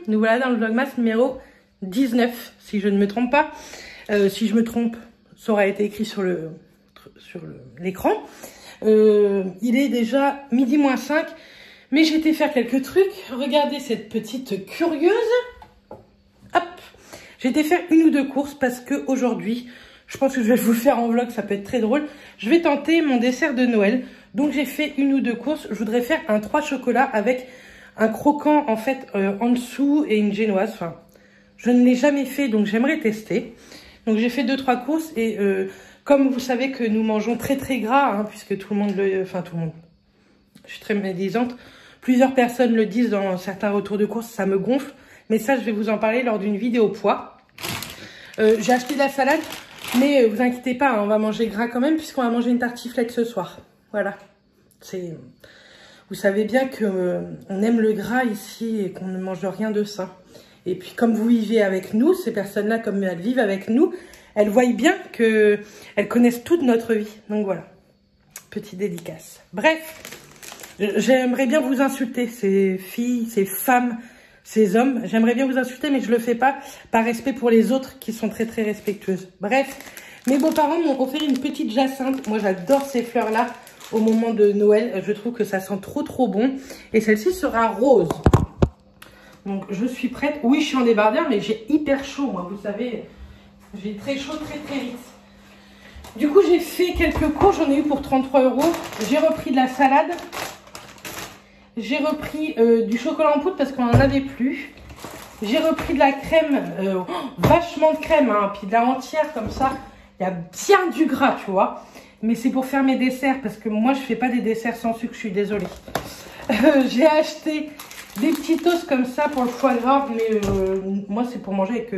Nous voilà dans le vlogmas numéro 19, si je ne me trompe pas. Si je me trompe, ça aura été écrit sur l'écran. Il est déjà midi moins 5, mais j'ai été faire quelques trucs. Regardez cette petite curieuse. Hop, j'ai été faire une ou deux courses parce que aujourd'hui, je pense que je vais vous le faire en vlog, ça peut être très drôle. Je vais tenter mon dessert de Noël. Donc j'ai fait une ou deux courses. Je voudrais faire un 3 chocolats avec un croquant en fait en dessous et une génoise. Enfin, je ne l'ai jamais fait, donc j'aimerais tester. Donc j'ai fait 2-3 courses et comme vous savez que nous mangeons très très gras, hein, puisque tout le monde le... Enfin tout le monde, je suis très médisante. Plusieurs personnes le disent dans certains retours de courses, ça me gonfle. Mais ça, je vais vous en parler lors d'une vidéo poids. J'ai acheté de la salade, mais vous inquiétez pas, hein, on va manger gras quand même, puisqu'on va manger une tartiflette ce soir. Voilà. Vous savez bien que on aime le gras ici et qu'on ne mange rien de sain. Et puis comme vous vivez avec nous, ces personnes-là, comme elles vivent avec nous, elles voient bien qu'elles connaissent toute notre vie. Donc voilà, petite dédicace. Bref, j'aimerais bien vous insulter, ces filles, ces femmes, ces hommes. J'aimerais bien vous insulter, mais je le fais pas par respect pour les autres qui sont très très respectueuses. Bref, mes beaux-parents m'ont offert une petite jacinthe. Moi, j'adore ces fleurs-là au moment de Noël. Je trouve que ça sent trop trop bon. Et celle-ci sera rose. Donc, je suis prête. Oui, je suis en débardeur, mais j'ai hyper chaud, moi. Vous savez, j'ai très chaud très très vite. Du coup, j'ai fait quelques courses. J'en ai eu pour 33 €. J'ai repris de la salade. J'ai repris du chocolat en poudre parce qu'on n'en avait plus. J'ai repris de la crème. Vachement de crème, hein. Puis de la entière comme ça. Il y a bien du gras, tu vois. Mais c'est pour faire mes desserts parce que moi, je fais pas des desserts sans sucre. Je suis désolée. J'ai acheté des petits toasts comme ça pour le foie gras, mais moi c'est pour manger avec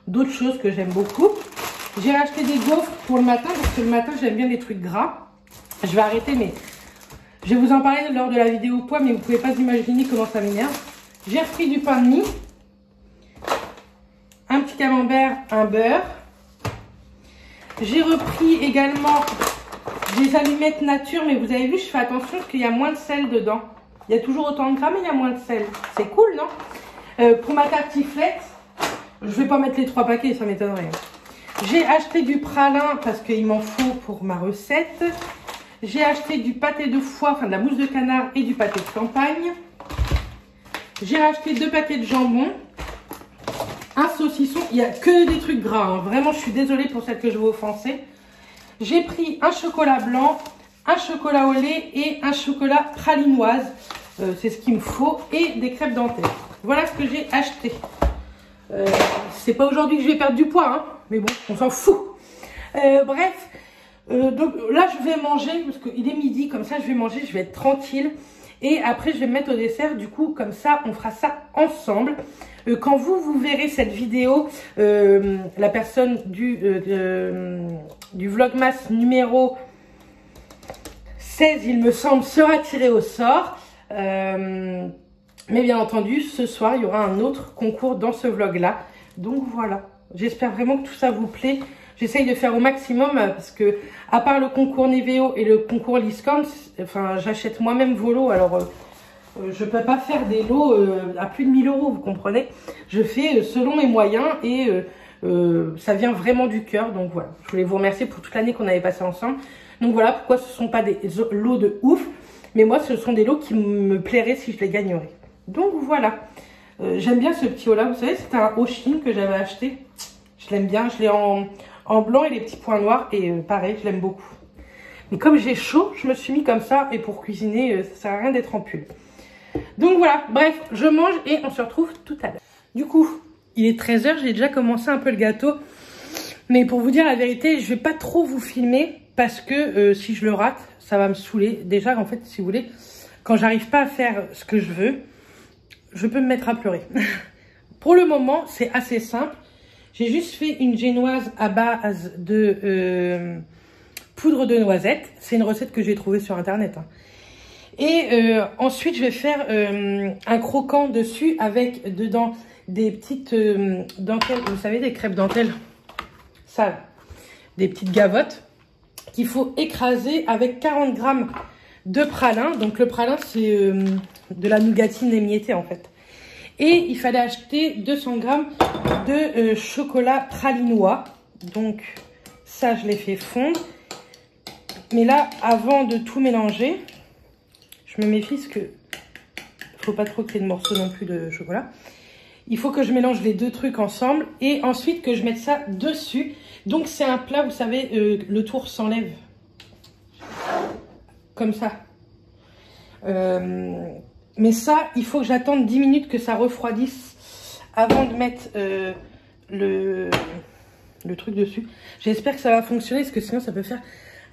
d'autres choses que j'aime beaucoup. J'ai acheté des gaufres pour le matin, parce que le matin j'aime bien les trucs gras. Je vais arrêter, mais je vais vous en parler lors de la vidéo poids, mais vous pouvez pas imaginer comment ça m'énerve. J'ai repris du pain de mie, un petit camembert, un beurre. J'ai repris également des allumettes nature, mais vous avez vu, je fais attention parce qu'il y a moins de sel dedans. Il y a toujours autant de gras, mais il y a moins de sel. C'est cool, non? Pour ma tartiflette, je vais pas mettre les 3 paquets, ça m'étonnerait. J'ai acheté du pralin parce qu'il m'en faut pour ma recette. J'ai acheté du pâté de foie, enfin de la mousse de canard et du pâté de campagne. J'ai acheté 2 paquets de jambon, un saucisson. Il n'y a que des trucs gras, hein. Vraiment, je suis désolée pour celle que je vais offenser. J'ai pris un chocolat blanc, un chocolat au lait et un chocolat pralinoise. C'est ce qu'il me faut. Et des crêpes dentelles. Voilà ce que j'ai acheté. C'est pas aujourd'hui que je vais perdre du poids, hein, mais bon, on s'en fout. Bref, donc là je vais manger, parce qu'il est midi, comme ça je vais manger, je vais être tranquille. Et après je vais me mettre au dessert, du coup comme ça on fera ça ensemble. Quand vous verrez cette vidéo, la personne du vlogmas numéro 16, il me semble, sera tirée au sort. Mais bien entendu, ce soir, il y aura un autre concours dans ce vlog-là. Donc voilà, j'espère vraiment que tout ça vous plaît. J'essaye de faire au maximum parce que, à part le concours Niveo et le concours Liscorne, enfin, j'achète moi-même vos lots. Alors, je peux pas faire des lots à plus de 1000 €, vous comprenez. Je fais selon mes moyens et ça vient vraiment du cœur. Donc voilà, je voulais vous remercier pour toute l'année qu'on avait passé ensemble. Donc voilà pourquoi ce ne sont pas des lots de ouf, mais moi ce sont des lots qui me plairaient si je les gagnerais. Donc voilà, j'aime bien ce petit haut là, vous savez c'était un haut Chine que j'avais acheté, je l'aime bien, je l'ai en blanc et les petits points noirs et pareil je l'aime beaucoup. Mais comme j'ai chaud, je me suis mis comme ça et pour cuisiner ça sert à rien d'être en pull. Donc voilà, bref, je mange et on se retrouve tout à l'heure. Du coup, il est 13 h, j'ai déjà commencé un peu le gâteau, mais pour vous dire la vérité, je vais pas trop vous filmer. Parce que si je le rate, ça va me saouler. Déjà, en fait, si vous voulez, quand j'arrive pas à faire ce que je veux, je peux me mettre à pleurer. Pour le moment, c'est assez simple. J'ai juste fait une génoise à base de poudre de noisette. C'est une recette que j'ai trouvée sur Internet. Hein. Et ensuite, je vais faire un croquant dessus avec dedans des petites dentelles. Vous savez, des crêpes dentelles. Ça, des petites gavottes. Qu'il faut écraser avec 40 g de pralin. Donc le pralin, c'est de la nougatine émiettée en fait. Et il fallait acheter 200 grammes de chocolat pralinois. Donc ça, je l'ai fait fondre. Mais là, avant de tout mélanger, je me méfie parce que faut pas trop qu'il y ait de morceaux non plus de chocolat. Il faut que je mélange les deux trucs ensemble et ensuite que je mette ça dessus. Donc c'est un plat, vous savez, le tour s'enlève. Comme ça. Mais ça, il faut que j'attende 10 minutes que ça refroidisse avant de mettre le truc dessus. J'espère que ça va fonctionner parce que sinon ça peut faire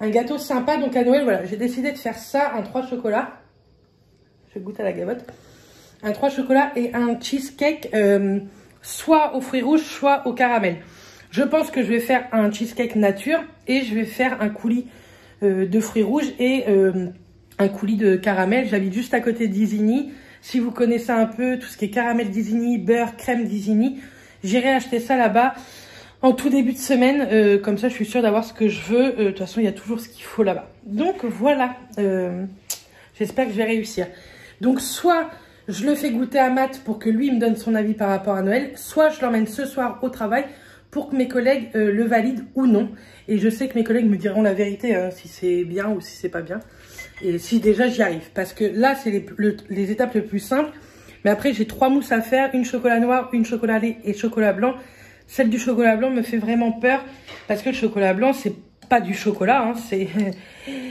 un gâteau sympa. Donc à Noël, voilà, j'ai décidé de faire ça, un 3 chocolats. Je goûte à la gavotte. Un 3 chocolats et un cheesecake, soit aux fruits rouges, soit au caramel. Je pense que je vais faire un cheesecake nature et je vais faire un coulis de fruits rouges et un coulis de caramel. J'habite juste à côté d'Isigny. Si vous connaissez un peu tout ce qui est caramel d'Isigny, beurre, crème d'Isigny, j'irai acheter ça là-bas en tout début de semaine. Comme ça, je suis sûre d'avoir ce que je veux. De toute façon, il y a toujours ce qu'il faut là-bas. Donc voilà, j'espère que je vais réussir. Donc soit je le fais goûter à Matt pour que lui me donne son avis par rapport à Noël, soit je l'emmène ce soir au travail pour que mes collègues le valident ou non. Et je sais que mes collègues me diront la vérité, hein, si c'est bien ou si c'est pas bien. Et si déjà j'y arrive. Parce que là, c'est les étapes les plus simples. Mais après, j'ai 3 mousses à faire. Une chocolat noir, une chocolat lait et chocolat blanc. Celle du chocolat blanc me fait vraiment peur. Parce que le chocolat blanc, c'est pas du chocolat. Hein,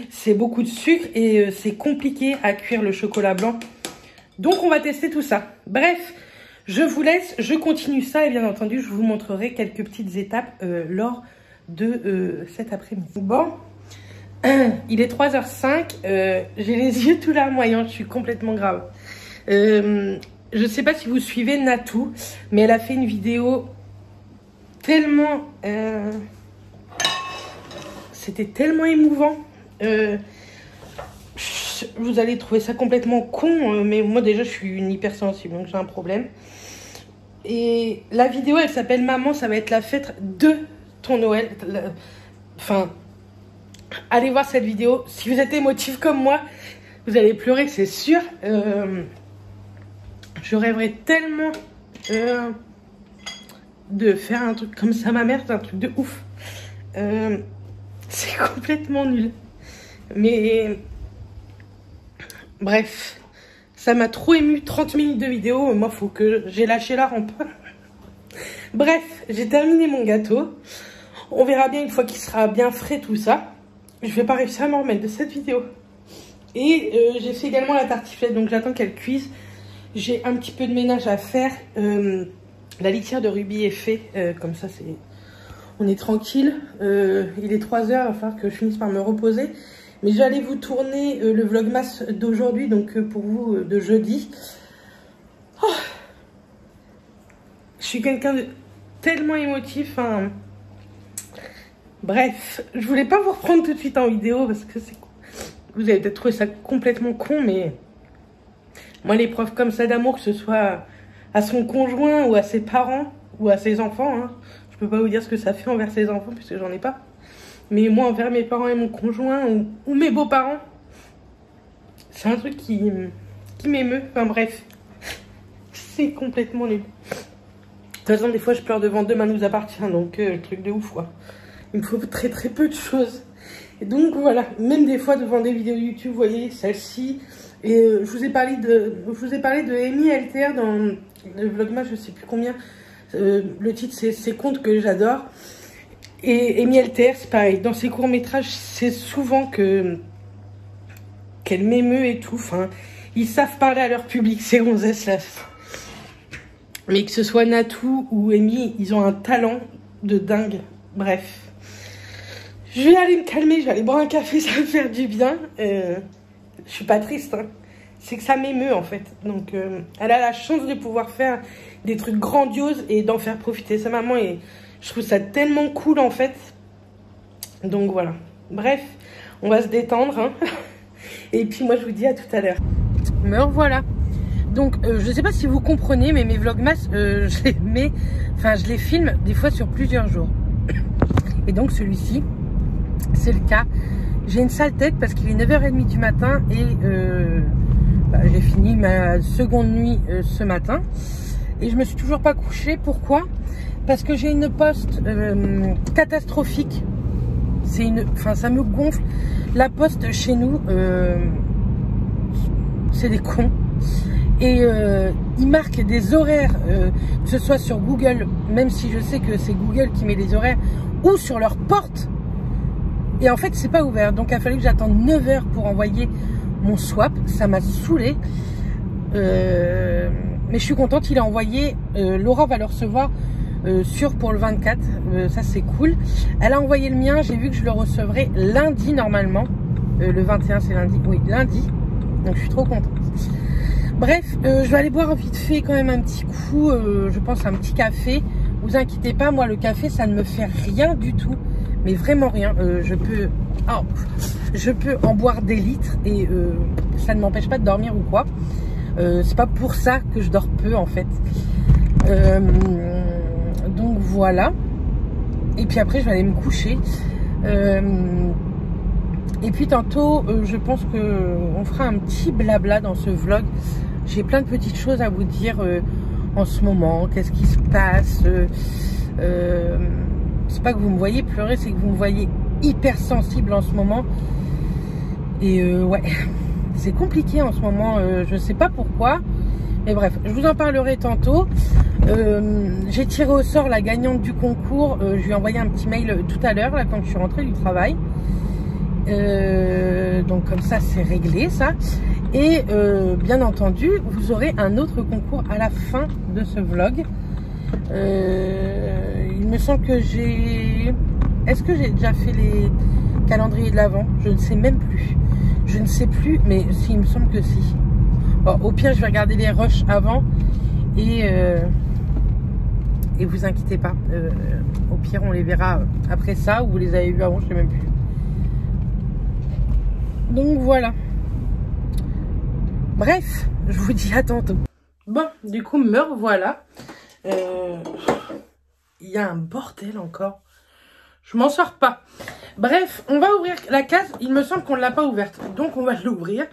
c'est beaucoup de sucre. Et c'est compliqué à cuire le chocolat blanc. Donc, on va tester tout ça. Bref, je vous laisse. Je continue ça. Et bien entendu, je vous montrerai quelques petites étapes lors de cet après-midi. Bon, il est 3h05. J'ai les yeux tout larmoyants. Je suis complètement grave. Je sais pas si vous suivez Natou, mais elle a fait une vidéo tellement... C'était tellement émouvant. Vous allez trouver ça complètement con, mais moi déjà je suis une hypersensible, donc j'ai un problème. Et la vidéo, elle s'appelle Maman, ça va être la fête de ton Noël. Enfin, allez voir cette vidéo. Si vous êtes émotif comme moi, vous allez pleurer, c'est sûr. Je rêverais tellement de faire un truc comme ça. Ma mère, c'est un truc de ouf. C'est complètement nul. Mais bref, ça m'a trop ému. 30 minutes de vidéo. Moi, faut que j'ai lâché la rampe. Bref, j'ai terminé mon gâteau. On verra bien une fois qu'il sera bien frais tout ça. Je vais pas réussir à m'en remettre de cette vidéo. Et j'ai fait également la tartiflette. Donc j'attends qu'elle cuise. J'ai un petit peu de ménage à faire. La litière de Ruby est faite. Comme ça, on est tranquille. Il est 3h. Il va falloir que je finisse par me reposer. Mais j'allais vous tourner le vlogmas d'aujourd'hui. Donc pour vous, de jeudi. Oh, je suis quelqu'un de tellement émotif. Hein. Bref, je voulais pas vous reprendre tout de suite en vidéo. Parce que vous allez peut-être trouver ça complètement con. Mais moi, les preuves comme ça d'amour, que ce soit à son conjoint ou à ses parents ou à ses enfants, hein, je peux pas vous dire ce que ça fait envers ses enfants puisque j'en ai pas. Mais moi, envers mes parents et mon conjoint ou mes beaux-parents, c'est un truc qui m'émeut. Enfin bref, c'est complètement nul. De toute façon, des fois, je pleure devant Demain nous appartient, donc le truc de ouf, quoi. Il me faut très très peu de choses. Et donc voilà, même des fois devant des vidéos YouTube, vous voyez, celle-ci. Et je vous ai parlé de Amy LTR dans le vlogmas, je sais plus combien. Le titre, c'est Contes que j'adore. Et Amy LTR, c'est pareil. Dans ses courts-métrages, c'est souvent qu'elle m'émeut et tout. Enfin, ils savent parler à leur public, ces gonzesses là. Mais que ce soit Natou ou Amy, ils ont un talent de dingue. Bref. Je vais aller me calmer, je vais aller boire un café, ça va me faire du bien. Je suis pas triste, hein. C'est que ça m'émeut en fait. Donc elle a la chance de pouvoir faire des trucs grandioses et d'en faire profiter sa maman. Et je trouve ça tellement cool en fait. Donc voilà. Bref, on va se détendre. Hein. Et puis moi je vous dis à tout à l'heure. Me revoilà. Donc je sais pas si vous comprenez, mais mes vlogmas, je les filme des fois sur plusieurs jours. Et donc celui-ci, c'est le cas. J'ai une sale tête parce qu'il est 9h30 du matin et j'ai fini ma seconde nuit ce matin. et je me suis toujours pas couchée. Pourquoi? Parce que j'ai une poste catastrophique. C'est enfin, ça me gonfle. La poste chez nous, c'est des cons. Et ils marquent des horaires, que ce soit sur Google, même si je sais que c'est Google qui met les horaires, ou sur leur porte. Et en fait, c'est pas ouvert. Donc, il a fallu que j'attende 9 heures pour envoyer mon swap. Ça m'a saoulée. Mais je suis contente, il a envoyé. Laura va le recevoir sûr pour le 24. Ça, c'est cool. Elle a envoyé le mien. J'ai vu que je le recevrai lundi normalement. Le 21, c'est lundi. Oui, lundi. Donc, je suis trop contente. Bref, je vais aller boire vite fait quand même un petit coup. Je pense un petit café. Vous inquiétez pas, moi, le café, ça ne me fait rien du tout. Mais vraiment rien. Je peux en boire des litres et ça ne m'empêche pas de dormir ou quoi. C'est pas pour ça que je dors peu en fait. Donc voilà. Et puis après je vais aller me coucher. Et puis tantôt je pense que on fera un petit blabla dans ce vlog. J'ai plein de petites choses à vous dire en ce moment. Qu'est-ce qui se passe? C'est pas que vous me voyez pleurer, c'est que vous me voyez hyper sensible en ce moment. Et ouais, c'est compliqué en ce moment, je sais pas pourquoi. Mais bref, je vous en parlerai tantôt. J'ai tiré au sort la gagnante du concours. Je lui ai envoyé un petit mail tout à l'heure, là, quand je suis rentrée du travail. Donc comme ça, c'est réglé, ça. Et bien entendu, vous aurez un autre concours à la fin de ce vlog. Il me semble que j'ai... Est-ce que j'ai déjà fait les calendriers de l'Avent? Je ne sais même plus. Je ne sais plus, mais si, il me semble que si. Bon, au pire, je vais regarder les rushs avant. Et vous inquiétez pas. Au pire, on les verra après ça. Ou vous les avez vus avant, je ne sais même plus. Donc voilà. Bref, je vous dis à tantôt. Bon, du coup, me revoilà. Il y a un bordel encore. Je m'en sors pas. Bref, on va ouvrir la case. Il me semble qu'on ne l'a pas ouverte. Donc, on va l'ouvrir.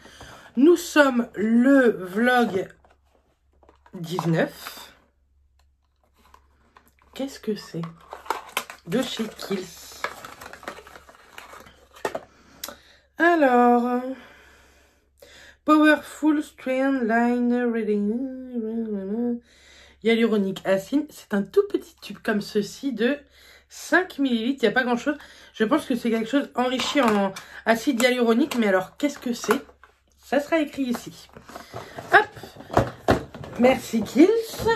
Nous sommes le vlog 19. Qu'est-ce que c'est? De chez Kiehl's. Alors... Powerful Strand Line Reading Hyaluronic Acid. C'est un tout petit tube comme ceci de 5 ml. Il n'y a pas grand chose. Je pense que c'est quelque chose enrichi en acide hyaluronique. Mais alors, qu'est-ce que c'est? Ça sera écrit ici. Hop. Merci Kiehl's.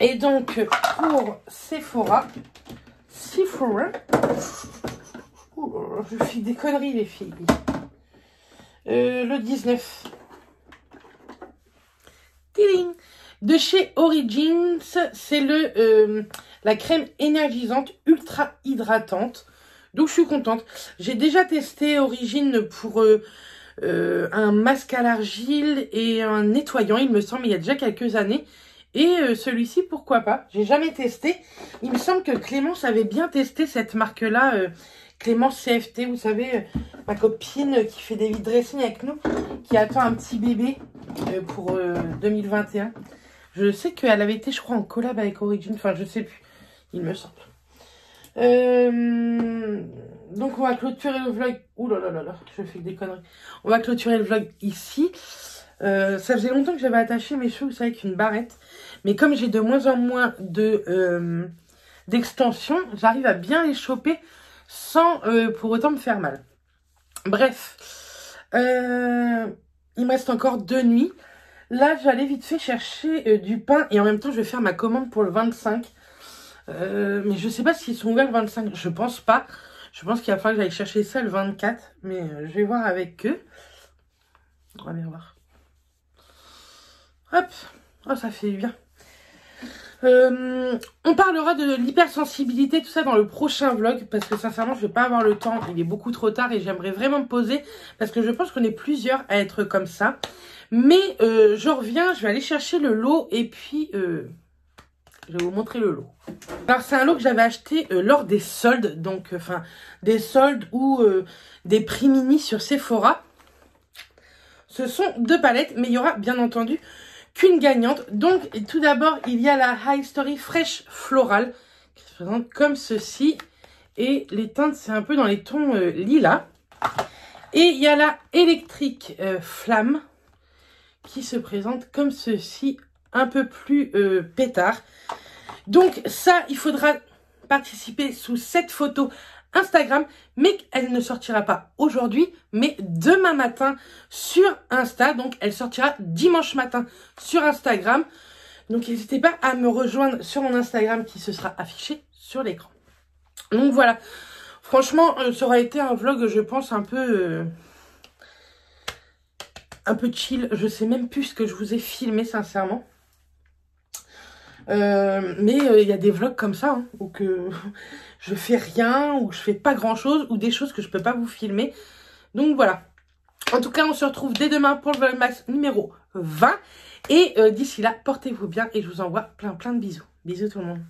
Et donc, pour Sephora. Oh, je fais des conneries, les filles. Le 19. Tiding. De chez Origins, c'est la crème énergisante ultra hydratante. Donc je suis contente. J'ai déjà testé Origins pour un masque à l'argile et un nettoyant, il me semble, il y a déjà quelques années. Et celui-ci, pourquoi pas? J'ai jamais testé. Il me semble que Clémence avait bien testé cette marque-là. Clémence CFT, vous savez, ma copine qui fait des vide dressing avec nous, qui attend un petit bébé pour 2021. Je sais qu'elle avait été, je crois, en collab avec Origin. Enfin, je sais plus. Il me semble. Donc, on va clôturer le vlog. Ouh là là là là, je fais des conneries. On va clôturer le vlog ici. Ça faisait longtemps que j'avais attaché mes cheveux, vous savez, avec une barrette. Mais comme j'ai de moins en moins d'extensions, j'arrive à bien les choper sans pour autant me faire mal. Bref. Il me reste encore 2 nuits. Là, j'allais vite fait chercher du pain et en même temps, je vais faire ma commande pour le 25. Mais je sais pas s'ils sont ouverts le 25. Je pense pas. Je pense qu'il va falloir que j'aille chercher ça le 24. Mais je vais voir avec eux. On va bien voir. Hop. Oh, ça fait bien. On parlera de l'hypersensibilité, tout ça dans le prochain vlog. Parce que sincèrement, je vais pas avoir le temps. Il est beaucoup trop tard et j'aimerais vraiment me poser. Parce que je pense qu'on est plusieurs à être comme ça. Mais je reviens, je vais aller chercher le lot et puis je vais vous montrer le lot. Alors c'est un lot que j'avais acheté lors des soldes, donc enfin des soldes ou des prix mini sur Sephora. Ce sont 2 palettes, mais il y aura bien entendu qu'une gagnante. Donc, tout d'abord, il y a la High Story Fresh Floral qui se présente comme ceci. Et les teintes, c'est un peu dans les tons lilas. Et il y a la Electric Flamme qui se présente comme ceci, un peu plus pétard. Donc ça, il faudra participer sous cette photo Instagram, mais elle ne sortira pas aujourd'hui, mais demain matin sur Insta. Donc elle sortira dimanche matin sur Instagram. Donc n'hésitez pas à me rejoindre sur mon Instagram qui se sera affiché sur l'écran. Donc voilà, franchement, ça aura été un vlog, je pense, un peu chill. Je sais même plus ce que je vous ai filmé, sincèrement. Mais il y a des vlogs comme ça, hein, où que je fais rien, ou je fais pas grand chose, ou des choses que je peux pas vous filmer. Donc voilà. En tout cas, on se retrouve dès demain pour le Vlogmas numéro 20. Et d'ici là, portez-vous bien et je vous envoie plein de bisous. Bisous tout le monde.